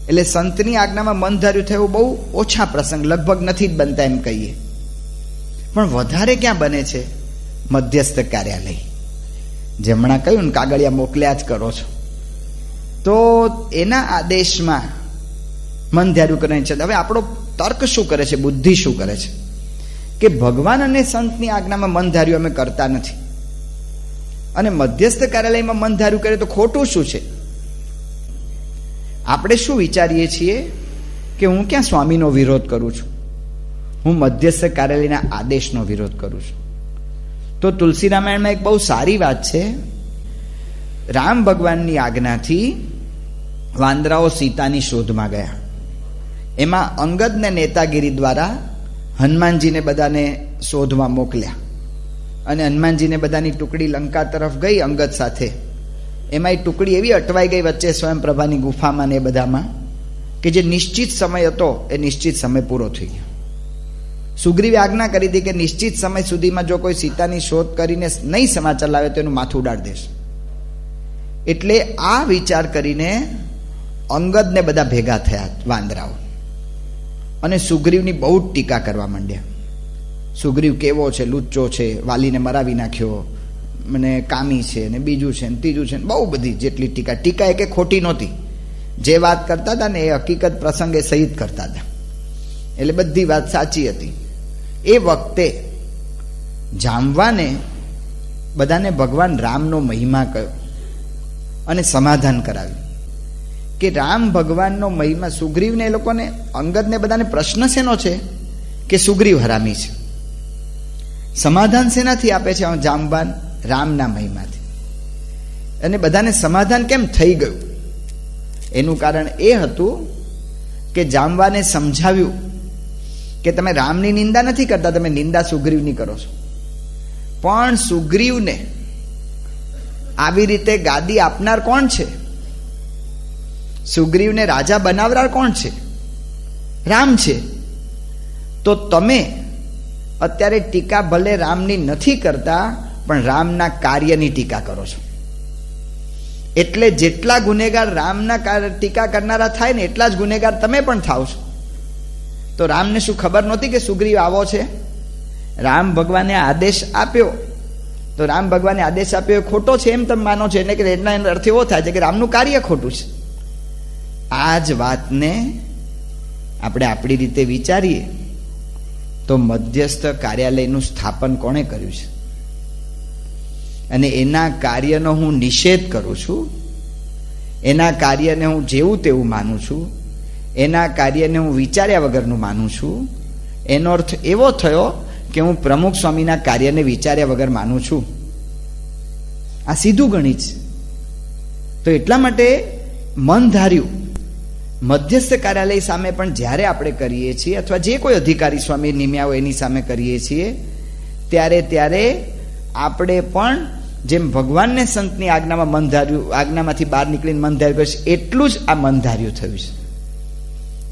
એટલે સંતની આજ્ઞામાં મન ધાર્યું થયું બહુ ઓછા પ્રસંગ, લગભગ નથી જ બનતા એમ કહીએ. પણ વધારે ક્યાં બને છે? મધ્યસ્થ કાર્યાલય. જેમણા કહ્યું ને કાગળિયા મોકલ્યા જ કરો છો, તો એના આદેશમાં મન ધાર્યું કરે છે. હવે આપણો તર્ક શું કરે છે, બુદ્ધિ શું કરે છે કે ભગવાન અને સંતની આજ્ઞામાં મન ધાર્યું અમે કરતા નથી, અને મધ્યસ્થ કાર્યાલયમાં મન ધાર્યું કરે તો ખોટું શું છે? આપણે શું વિચારીએ છીએ કે હું ક્યાં સ્વામીનો વિરોધ કરું છું, હું મધ્યસ્થ કાર્યાલયના આદેશનો વિરોધ કરું છું. તો તુલસી રામાયણમાં એક બહુ સારી વાત છે. રામ ભગવાનની આજ્ઞાથી વાંદરાઓ સીતાની શોધમાં ગયા. એમાં અંગદને નેતાગીરી દ્વારા હનુમાનજીને બધાને શોધવા મોકલ્યા, અને હનુમાનજીને બધાની ટુકડી લંકા તરફ ગઈ અંગદ સાથે. એમાં એ ટુકડી એવી અટવાઈ ગઈ વચ્ચે સ્વયંપ્રભાની ગુફામાં ને એ બધામાં, કે જે નિશ્ચિત સમય હતો એ નિશ્ચિત સમય પૂરો થઈ ગયો. સુગ્રીવે આજ્ઞા કરી હતી કે નિશ્ચિત સમય સુધીમાં જો કોઈ સીતાની શોધ કરીને નહીં સમાચાર લાવે તો એનું માથું ઉડાડી દેશે. એટલે આ વિચાર કરીને અંગદને બધા ભેગા થયા વાંદરાઓ, અને સુગ્રીવની બહુ જ ટીકા કરવા માંડ્યા. સુગ્રીવ કેવો છે, લુચ્ચો છે, વાલીને મરાવી નાખ્યો, મને કામી છે ને બીજું છે ને ત્રીજું છે ને બહુ બધી જેટલી ટીકા એ કે ખોટી નહોતી. જે વાત કરતા હતા ને એ હકીકત પ્રસંગે સહિત કરતા હતા, એટલે બધી વાત સાચી હતી. એ વખતે જામવાને બધાને ભગવાન રામનો મહિમા કહ્યો અને સમાધાન કરાવ્યું કે રામ ભગવાનનો મહિમા. સુગ્રીવને એ લોકોને અંગદને બધાને પ્રશ્ન શેનો છે કે સુગ્રીવ હરામી છે. સમાધાન શેનાથી આપે છે જામવાન? રામના મહિમાથી. અને બધાને સમાધાન કેમ થઈ ગયું? એનું કારણ એ હતું કે જામવાને સમજાવ્યું કે તમે રામની નિંદા નથી કરતા, તમે નિંદા સુગ્રીવની કરો છો. પણ સુગ્રીવને આવી રીતે ગાદી આપનાર કોણ છે? સુગ્રીવને રાજા બનાવનાર કોણ છે? રામ છે. તો તમે અત્યારે ટીકા ભલે રામની નથી કરતા, પણ રામના કાર્યની ટીકા કરો છો. એટલે જેટલા ગુનેગાર રામના ટીકા કરનારા થાય ને એટલા જ ગુનેગાર તમે પણ થાવ છો. તો રામને શું ખબર નહોતી કે સુગ્રીવ આવો છે? રામ ભગવાને આદેશ આપ્યો, તો રામ ભગવાને આદેશ આપ્યો એ ખોટો છે એમ તમે માનો છો? એટલે કે એનો અર્થ એવો થાય છે કે રામનું કાર્ય ખોટું છે. આ જ વાતને આપણે આપણી રીતે વિચારીએ તો મધ્યસ્થ કાર્યાલયનું સ્થાપન કોણે કર્યું છે? અને એના કાર્યનો હું નિષેધ કરું છું, એના કાર્યને હું જેવું તેવું માનું છું, એના કાર્યને હું વિચાર્યા વગરનું માનું છું. એનો અર્થ એવો થયો કે હું પ્રમુખ સ્વામીના કાર્યને વિચાર્યા વગર માનું છું. આ સીધું ગણિત છે. તો એટલા માટે મન ધાર્યું મધ્યસ્થ કાર્યાલય સામે પણ જ્યારે આપણે કરીએ છીએ, અથવા જે કોઈ અધિકારી સ્વામી નિમ્યા હોય એની સામે કરીએ છીએ, ત્યારે આપણે પણ જેમ ભગવાનને સંતની આજ્ઞામાં મન ધાર્યું, આજ્ઞામાંથી બહાર નીકળીને મન ધાર્યું છે, એટલું જ આ મન ધાર્યું થયું છે.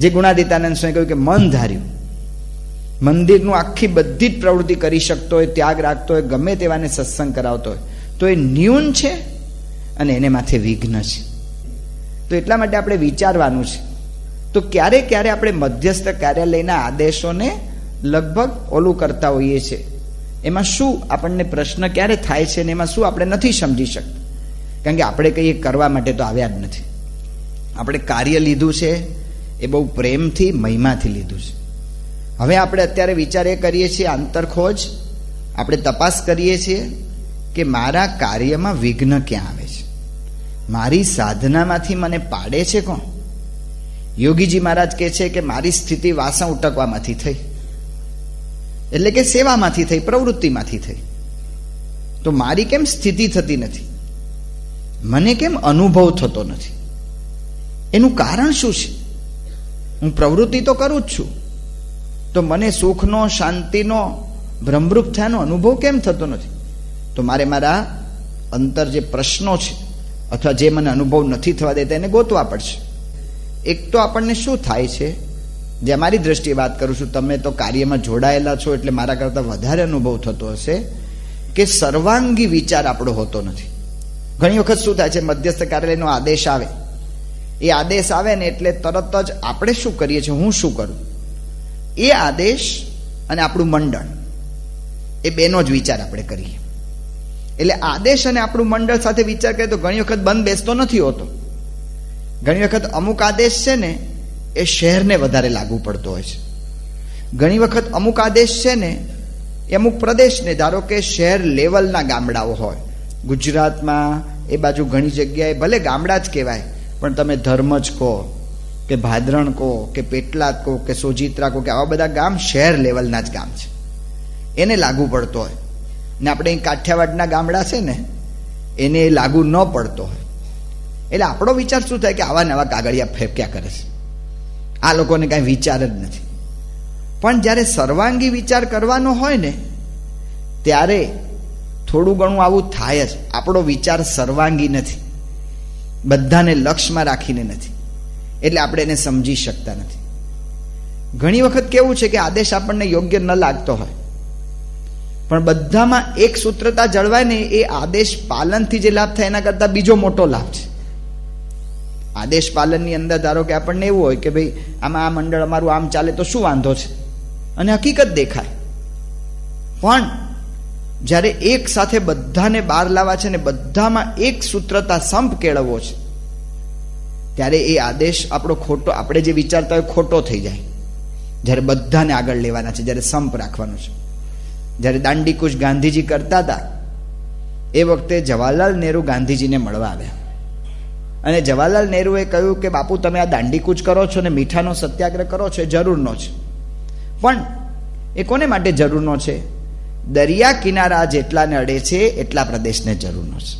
જે ગુણાદિતાનંદ સ્વામી કહ્યું કે મન ધાર્યું. મંદિરનું આખી બધી જ પ્રવૃત્તિ કરી શકતો હોય, ત્યાગ રાખતો હોય, ગમે તેવાને સત્સંગ કરાવતો હોય, તો એ ન્યૂન છે અને એને માથે વિઘ્ન છે. તો એટલા માટે આપણે વિચારવાનું છે. તો ક્યારે આપણે મધ્યસ્થ કાર્યાલયના આદેશોને લગભગ ઓલું કરતા હોઈએ છીએ. એમાં શું આપણને પ્રશ્ન ક્યારે થાય છે ને એમાં શું આપણે નથી સમજી શકતા? કારણ કે આપણે કંઈ કરવા માટે તો આવ્યા જ નથી. આપણે કાર્ય લીધું છે એ બહુ પ્રેમથી, મહિમાથી લીધું છે. હવે આપણે અત્યારે વિચાર એ કરીએ છીએ, આંતરખોજ આપણે તપાસ કરીએ છીએ કે મારા કાર્યમાં વિઘ્ન ક્યાં આવે છે, મારી સાધનામાંથી મને પાડે છે કોણ? યોગીજી મહારાજ કહે છે કે મારી સ્થિતિ વાસણ ઉટકવામાંથી થઈ, એટલે કે સેવામાંથી થઈ, પ્રવૃત્તિમાંથી થઈ. તો મારી કેમ સ્થિતિ થતી નથી? મને કેમ અનુભવ થતો નથી? એનું કારણ શું છે? હું પ્રવૃત્તિ તો કરું જ છું, તો મને સુખનો, શાંતિનો, ભ્રમરૂપ થયાનો અનુભવ કેમ થતો નથી? તો મારે મારા અંતર જે પ્રશ્નો છે અથવા જે મને અનુભવ નથી થવા દેતા એને ગોતવા પડશે. એક તો આપણને શું થાય છે, જે મારી દ્રષ્ટિએ વાત કરું છું, તમે તો કાર્યમાં જોડાયેલા છો એટલે મારા કરતાં વધારે અનુભવ થતો હશે કે સર્વાંગી વિચાર આપણો હોતો નથી. ઘણી વખત શું થાય છે, મધ્યસ્થ કાર્યાલયનો આદેશ આવે એ આદેશ આવે ને એટલે તરત જ આપણે શું કરીએ છીએ, હું શું કરું, એ આદેશ અને આપણું મંડળ, એ બેનો જ વિચાર આપણે કરીએ. એટલે આદેશ અને આપણું મંડળ સાથે વિચાર કરીએ તો ઘણી વખત બંધ બેસતો નથી હોતો. ઘણી વખત અમુક આદેશ છે ને એ શહેરને વધારે લાગુ પડતો હોય છે. ઘણી વખત અમુક આદેશ છે ને એ અમુક પ્રદેશને, ધારો કે શહેર લેવલના ગામડાઓ હોય, ગુજરાતમાં એ બાજુ ઘણી જગ્યાએ ભલે ગામડા જ કહેવાય, પણ તમે ધર્મજ કહો કે ભાદરણ કહો કે પેટલાદ કહો કે સોજિત્રા કહો કે આવા બધા ગામ શહેર લેવલના જ ગામ છે, એને લાગુ પડતો હોય. ને આપણે અહીં કાઠિયાવાડના ગામડા છે ને એને લાગુ ન પડતો હોય. એટલે આપણો વિચાર શું થાય કે આવા નવા કાગળિયા ફેંક્યા કરે છે, આ લોકોને કાંઈ વિચાર જ નથી. પણ જ્યારે સર્વાંગી વિચાર કરવાનો હોય ને ત્યારે થોડું ઘણું આવું થાય જ. આપણો વિચાર સર્વાંગી નથી, બધાને લક્ષ્યમાં રાખીને નથી, એટલે આપણે એને સમજી શકતા નથી. ઘણી વખત કેવું છે કે આદેશ આપણને યોગ્ય ન લાગતો હોય, પણ બધામાં એક સૂત્રતા જળવાય ને એ આદેશ પાલનથી જે લાભ થાય એના કરતાં બીજો મોટો લાભ છે. આદેશ પાલનની અંદર ધારો કે આપણને એવું હોય કે ભાઈ આમાં આ મંડળ અમારું આમ ચાલે તો શું વાંધો છે, અને હકીકત દેખાય. પણ જ્યારે એક સાથે બધાને બહાર લાવવા છે ને બધામાં એક સૂત્રતા સંપ કેળવવો છે, ત્યારે એ આદેશ આપણો ખોટો, આપણે જે વિચારતા હોય ખોટો થઈ જાય. જ્યારે બધાને આગળ લેવાના છે, જ્યારે સંપ રાખવાનો છે. જ્યારે દાંડીકૂચ ગાંધીજી કરતા હતા એ વખતે જવાહરલાલ નહેરુ ગાંધીજીને મળવા આવ્યા, અને જવાહરલાલ નહેરુએ કહ્યું કે બાપુ તમે આ દાંડીકૂચ કરો છો ને મીઠાનો સત્યાગ્રહ કરો છો એ જરૂરનો છે, પણ એ કોને માટે જરૂરનો છે? દરિયા કિનારા જેટલાને અડે છે એટલા પ્રદેશને જરૂરનો છે.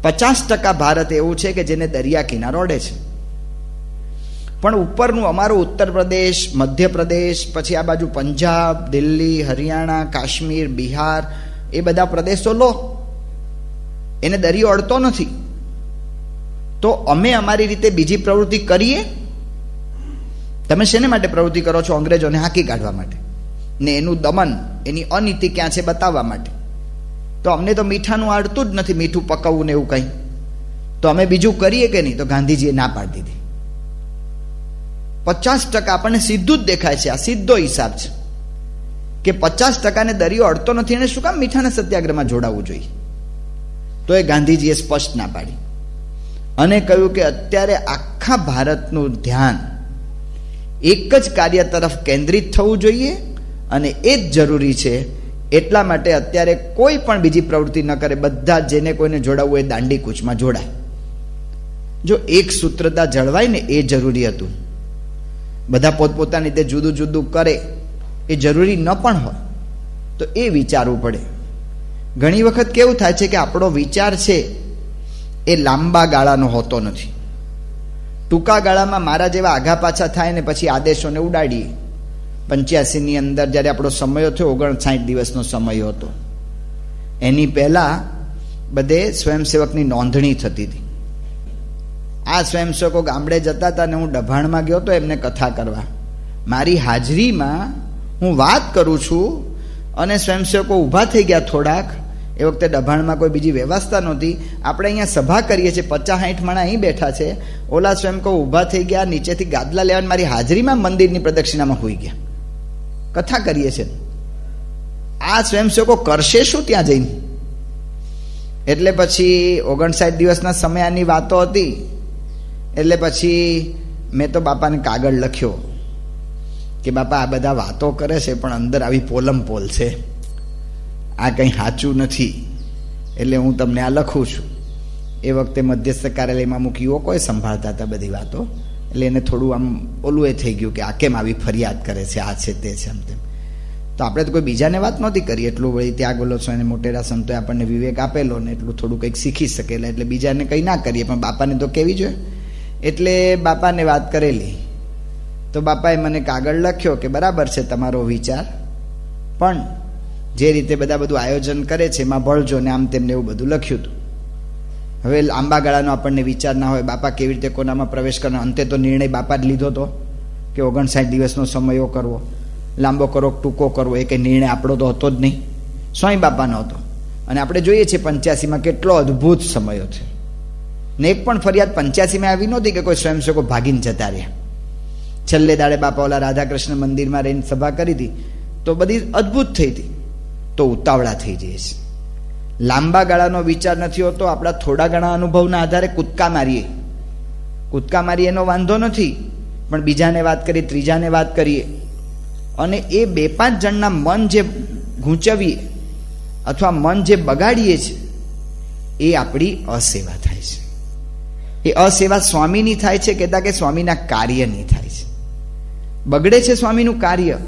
50% ભારત એવું છે કે જેને દરિયા કિનારો અડે છે, પણ ઉપરનું અમારું ઉત્તર પ્રદેશ, મધ્યપ્રદેશ, પછી આ બાજુ પંજાબ, દિલ્હી, હરિયાણા, કાશ્મીર, બિહાર, એ બધા પ્રદેશો લો, એને દરિયો અડતો નથી. તો અમે અમારી રીતે બીજી પ્રવૃત્તિ કરીએ. તમે શેને માટે પ્રવૃત્તિ કરો છો? અંગ્રેજોને હાંકી કાઢવા માટે ને એનું દમન, એની અનીતિ ક્યાં છે બતાવવા માટે. તો અમને તો મીઠાનું અડતું જ નથી, મીઠું પકવવું ને એવું કંઈ. તો અમે બીજું કરીએ કે નહીં? તો ગાંધીજીએ ના પાડી દીધી. 50% આપણને સીધું જ દેખાય છે, આ સીધો હિસાબ છે કે 50%ને દરિયો અડતો નથી, એને શું કામ મીઠાના સત્યાગ્રહમાં જોડાવવું જોઈએ? તો એ ગાંધીજીએ સ્પષ્ટ ના પાડી અને કહ્યું કે અત્યારે આખા ભારતનું ધ્યાન એક જ કાર્ય તરફ કેન્દ્રિત થવું જોઈએ અને એ જ જરૂરી છે. એટલા માટે અત્યારે કોઈ પણ બીજી પ્રવૃત્તિ ન કરે, બધા જેને કોઈને જોડાવવું એ દાંડી કૂચમાં જોડાય. જો એક સૂત્રતા જળવાય ને એ જરૂરી હતું. બધા પોતપોતાની રીતે જુદું જુદું કરે એ જરૂરી ન પણ હોય, તો એ વિચારવું પડે. ઘણી વખત કેવું થાય છે કે આપણો વિચાર છે એ લાંબા ગાળાનો હોતો નથી. ટૂંકા ગાળામાં મારા જેવા આઘા પાછા થાય ને પછી આદેશોને ઉડાડીએ. 85ની અંદર જ્યારે આપણો સમય થયો, 59 દિવસનો સમય હતો, એની પહેલા બધે સ્વયંસેવકની નોંધણી થતી હતી. આ સ્વયંસેવકો ગામડે જતા હતા ને હું ડભાણમાં ગયો તો એમને કથા કરવા. મારી હાજરીમાં હું વાત કરું છું અને સ્વયંસેવકો ઊભા થઈ ગયા થોડાક. એ વખતે ડભાણમાં કોઈ બીજી વ્યવસ્થા નહોતી. આપણે અહીંયા સભા કરીએ છીએ, 50-60 માણા અહીં બેઠા છે. ઓલા સ્વયંસેવકો ઊભા થઈ ગયા, નીચેથી ગાદલા લેવાની મારી હાજરીમાં મંદિરની પ્રદક્ષિણામાં હોઈ ગયા. કથા કરીએ છીએ. આ સ્વયંસેવકો કરશે શું ત્યાં જઈને? એટલે પછી 59 દિવસના સમયની વાતો હતી. એટલે પછી મેં તો બાપાને કાગળ લખ્યો કે બાપા આ બધા વાતો કરે છે પણ અંદર આવી પોલમ પોલ છે, આ કંઈ સાચું નથી, એટલે હું તમને આ લખું છું. એ વખતે મધ્યસ્થ કાર્યાલયમાં અમુક યુવકોએ સંભાળતા હતા બધી વાતો, એટલે એને થોડું આમ ઓલું એ થઈ ગયું કે આ કેમ આવી ફરિયાદ કરે છે, આ છે તે છે આમ તેમ. તો આપણે તો કોઈ બીજાને વાત નહોતી કરી. એટલું વળી ત્યાગ બોલો છો અને મોટેરા સંતોએ આપણને વિવેક આપેલો ને એટલું થોડું કંઈક શીખી શકેલા, એટલે બીજાને કંઈ ના કરીએ, પણ બાપાને તો કહેવી જોઈએ. એટલે બાપાને વાત કરેલી તો બાપાએ મને કાગળ લખ્યો કે બરાબર છે તમારો વિચાર, પણ જે રીતે બધા બધું આયોજન કરે છે એમાં ભળજો ને આમ તેમને એવું બધું લખ્યું હતું. હવે લાંબા ગાળાનો આપણને વિચાર ના હોય, બાપા કેવી રીતે કોનામાં પ્રવેશ કરવાનો. અંતે તો નિર્ણય બાપા જ લીધો હતો કે 59 દિવસનો સમયો કરવો, લાંબો કરો ટૂંકો કરવો, એ કંઈ નિર્ણય આપણો તો હતો જ નહીં, સ્વામી બાપાનો હતો. અને આપણે જોઈએ છીએ 85માં કેટલો અદ્ભુત સમયો છે. ને એક પણ ફરિયાદ 85માં આવી નહોતી કે કોઈ સ્વયંસેવકો ભાગીને જતા રહ્યા. છેલ્લે દાડે બાપા ઓલા રાધાકૃષ્ણ મંદિરમાં રહીને સભા કરી હતી તો બધી અદ્ભુત થઈ હતી. તો ઉતાવળા થઈ જઈએ છે. લાંબા ગાળાનો વિચાર નથી હોતો. આપણા થોડા ઘણા અનુભવના આધારે કૂદકા મારીએ એનો વાંધો નથી, પણ બીજાને વાત કરીએ, ત્રીજાને વાત કરીએ અને એ 2-5 જણના મન જે ગૂંચવીએ અથવા મન જે બગાડીએ છીએ એ આપણી અસેવા થાય છે. એ અસેવા સ્વામીની થાય છે કહેતા કે સ્વામીના કાર્યની થાય છે. બગડે છે સ્વામીનું કાર્ય.